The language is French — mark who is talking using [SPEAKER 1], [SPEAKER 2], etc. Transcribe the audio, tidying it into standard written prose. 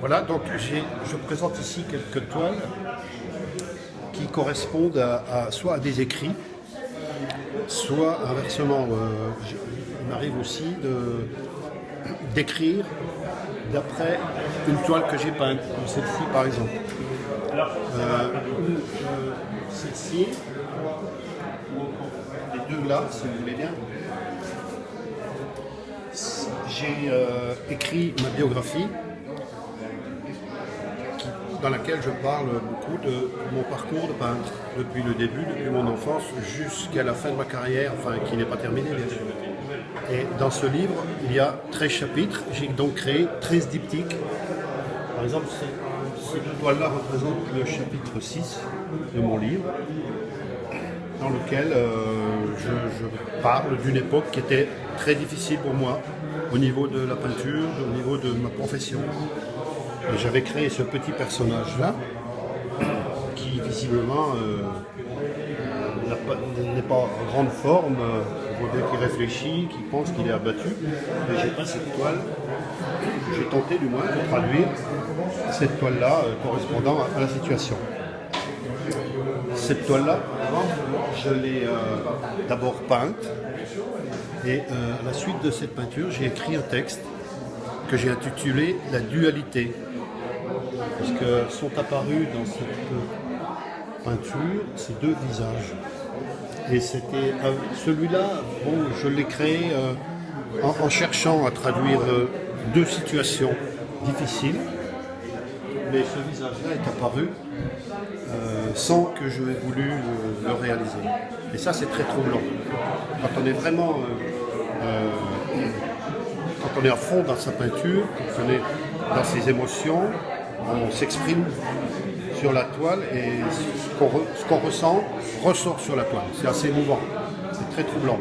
[SPEAKER 1] Voilà, donc je présente ici quelques toiles qui correspondent soit à des écrits, soit inversement. Il m'arrive aussi d'écrire d'après une toile que j'ai peinte, comme celle-ci par exemple. Celle-ci, les deux là, si vous voulez bien. J'ai écrit ma biographie dans laquelle je parle beaucoup de mon parcours de peintre, depuis le début, depuis mon enfance, jusqu'à la fin de ma carrière, enfin qui n'est pas terminée bien sûr. Et dans ce livre, il y a 13 chapitres, j'ai donc créé 13 diptyques. Par exemple, ces deux toiles-là représentent le chapitre 6 de mon livre, dans lequel je parle d'une époque qui était très difficile pour moi, au niveau de la peinture, au niveau de ma profession. Et j'avais créé ce petit personnage-là, qui visiblement n'est pas en grande forme, on voit bien qu'il réfléchit, qu'il pense qu'il est abattu. Et j'ai pris cette toile, j'ai tenté du moins de traduire cette toile-là correspondant à la situation. Cette toile-là, je l'ai d'abord peinte, et à la suite de cette peinture, j'ai écrit un texte que j'ai intitulé « La dualité ». Parce que sont apparus dans cette peinture ces deux visages. Et c'était celui-là, bon, je l'ai créé en cherchant à traduire deux situations difficiles. Mais ce visage-là est apparu sans que je n'ai voulu le réaliser. Et ça, c'est très troublant. Quand on est vraiment... quand on est à fond dans sa peinture, quand on est dans ses émotions, on s'exprime sur la toile et ce qu'on ressent ressort sur la toile. C'est assez émouvant, c'est très troublant.